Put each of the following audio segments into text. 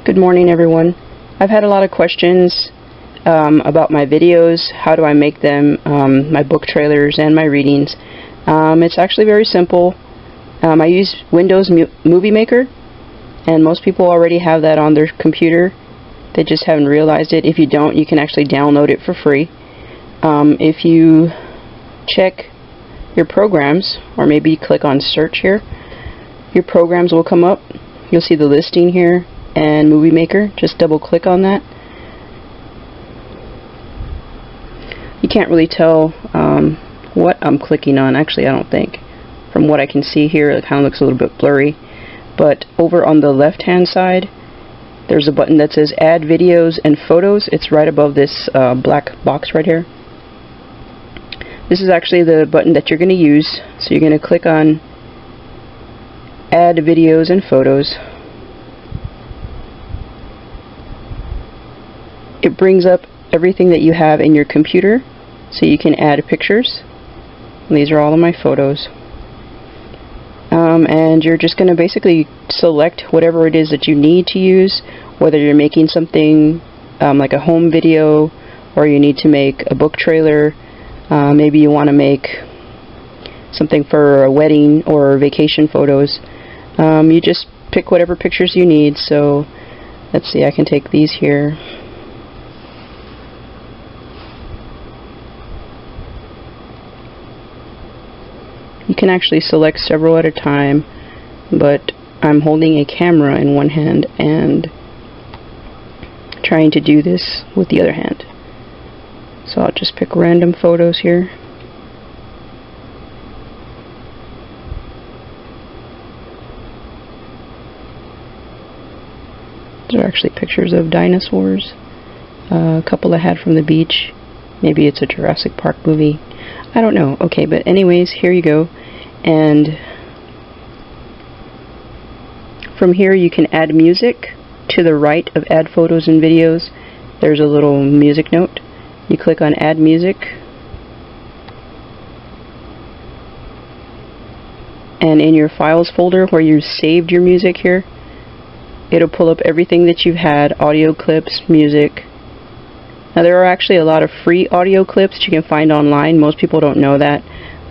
Good morning, everyone. I've had a lot of questions about my videos. How do I make them, my book trailers and my readings? It's actually very simple. I use Windows Moviemaker, and most people already have that on their computer. They just haven't realized it. If you don't, you can actually download it for free. If you check your programs, or maybe click on search here, your programs will come up. You'll see the listing here and Moviemaker. Just double click on that. You can't really tell what I'm clicking on. Actually, I don't think. From what I can see here, it kind of looks a little bit blurry. But over on the left hand side, there's a button that says Add Videos and Photos. It's right above this black box right here. This is actually the button that you're going to use. So you're going to click on Add Videos and Photos. It brings up everything that you have in your computer, so you can add pictures. And these are all of my photos. And you're just going to basically select whatever it is that you need to use, whether you're making something like a home video, or you need to make a book trailer. Maybe you want to make something for a wedding or vacation photos. You just pick whatever pictures you need. So let's see, I can take these here. You can actually select several at a time, but I'm holding a camera in one hand and trying to do this with the other hand. So I'll just pick random photos here. These are actually pictures of dinosaurs. A couple I had from the beach. Maybe it's a Jurassic Park movie. I don't know. Okay, but anyways, here you go. And from here you can add music. To the right of Add Photos and Videos, there's a little music note. You click on Add Music. And in your Files folder where you saved your music here, it'll pull up everything that you've had, audio clips, music. Now there are actually a lot of free audio clips that you can find online. Most people don't know that.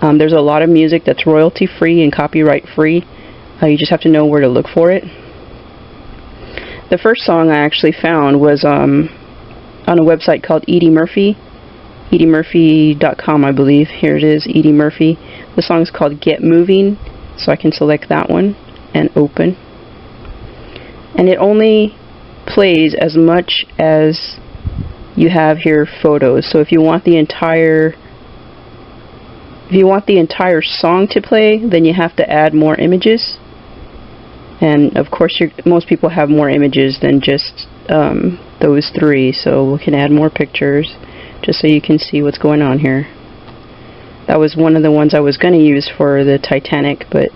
There's a lot of music that's royalty free and copyright free. You just have to know where to look for it. The first song I actually found was on a website called Edie Murphy. EdieMurphy.com, I believe. Here it is, Edie Murphy. The song is called Get Moving, so I can select that one and open. And it only plays as much as you have here photos. So if you want the entire song to play, then you have to add more images. And of course, most people have more images than just those three, so we can add more pictures just so you can see what's going on here. That was one of the ones I was going to use for the Titanic, but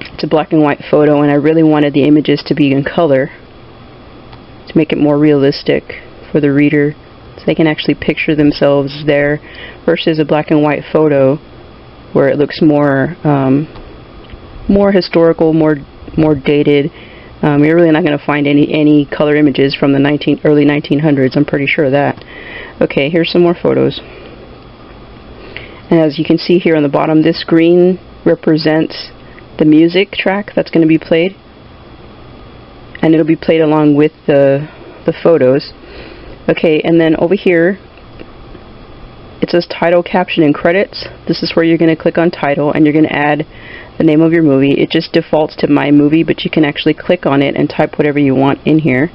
it's a black and white photo, and I really wanted the images to be in color to make it more realistic for the reader, so they can actually picture themselves there, versus a black and white photo where it looks more historical, more dated. You're really not going to find any color images from the early 1900s. I'm pretty sure of that. Okay, here's some more photos. And as you can see here on the bottom, this green represents the music track that's going to be played, and it'll be played along with the photos. Okay, and then over here it says title, caption, and credits. This is where you're going to click on title, and you're going to add the name of your movie. It just defaults to My Movie, but you can actually click on it and type whatever you want in here.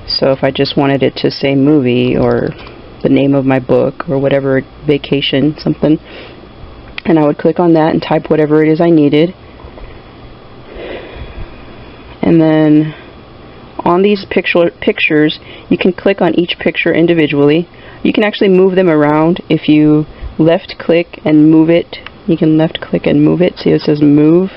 So if I just wanted it to say movie, or the name of my book, or whatever, vacation, something, and I would click on that and type whatever it is I needed. And then on these pictures, you can click on each picture individually. You can actually move them around. If you left click and move it, you can left click and move it. See, it says move.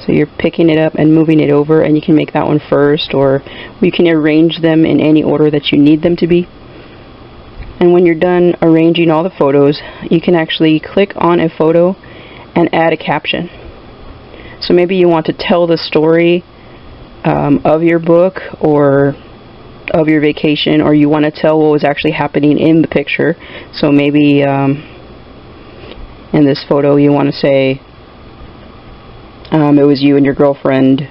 So you're picking it up and moving it over, and you can make that one first, or you can arrange them in any order that you need them to be. And when you're done arranging all the photos, you can actually click on a photo and add a caption. So maybe you want to tell the story of your book or of your vacation, or you want to tell what was actually happening in the picture. So maybe in this photo you want to say it was you and your girlfriend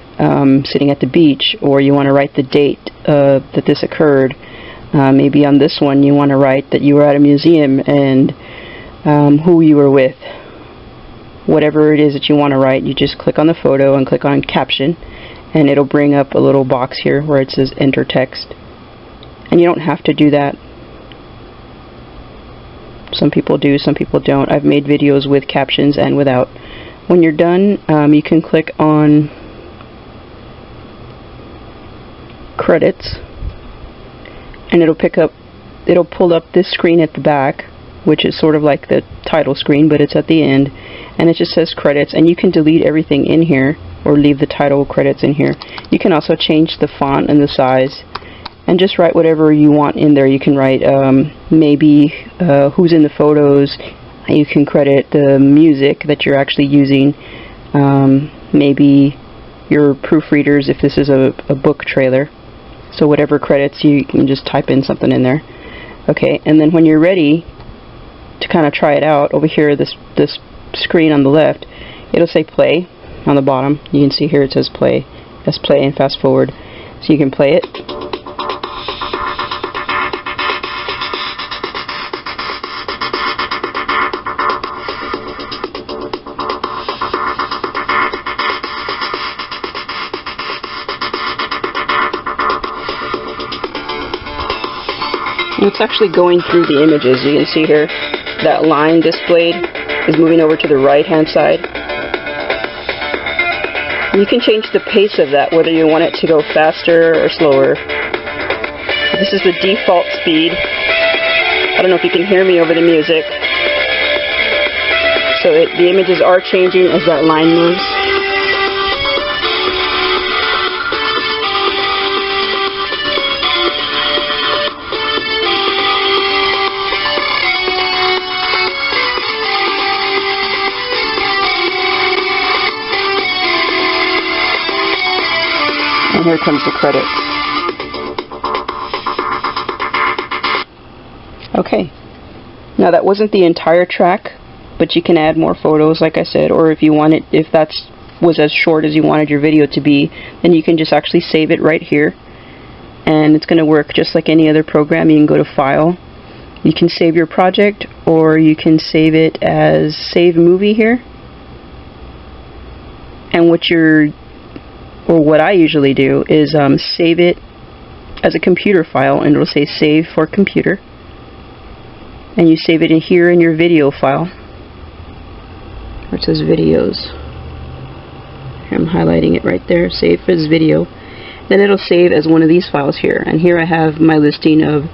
sitting at the beach, or you want to write the date that this occurred. Maybe on this one you want to write that you were at a museum and who you were with. Whatever it is that you want to write, you just click on the photo and click on caption, and it'll bring up a little box here where it says enter text. And you don't have to do that. Some people do, some people don't. I've made videos with captions and without. When you're done, you can click on credits, and it'll pull up this screen at the back, which is sort of like the title screen, but it's at the end, and it just says credits, and you can delete everything in here or leave the title credits in here. You can also change the font and the size and just write whatever you want in there. You can write maybe who's in the photos. You can credit the music that you're actually using, maybe your proofreaders if this is a book trailer. So whatever credits, you can just type in something in there. Okay, and then when you're ready to kind of try it out, over here, this screen on the left, it'll say play on the bottom. You can see here it says play. Let's play and fast forward. So you can play it. It's actually going through the images. You can see here that line displayed is moving over to the right hand side. You can change the pace of that, whether you want it to go faster or slower. This is the default speed. I don't know if you can hear me over the music. So the images are changing as that line moves. And here comes the credits. Okay, now that wasn't the entire track, but you can add more photos, like I said, or if you want it, if that was as short as you wanted your video to be, then you can just actually save it right here, and it's going to work just like any other program. You can go to File, you can save your project, or you can save it as Save Movie here, and what I usually do is save it as a computer file, and it'll say save for computer, and you save it in here in your video file where it says videos. I'm highlighting it right there, save as video. Then it'll save as one of these files here, and here I have my listing of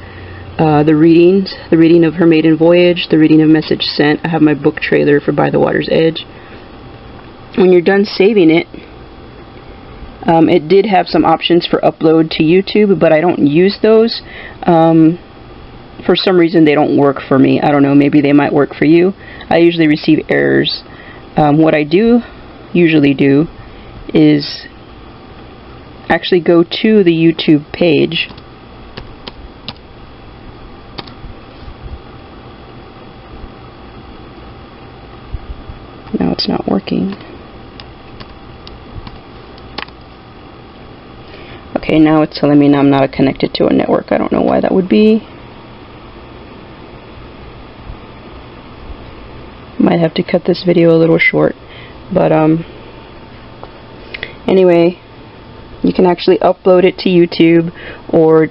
the readings, the reading of Her Maiden Voyage, the reading of Message Sent. I have my book trailer for By the Water's Edge. When you're done saving it, it did have some options for upload to YouTube, but I don't use those. For some reason they don't work for me. I don't know, maybe they might work for you. I usually receive errors. What I usually do is actually go to the YouTube page . Now it's not working. Okay, now it's telling me I'm not connected to a network. I don't know why that would be. Might have to cut this video a little short, but anyway, you can actually upload it to YouTube or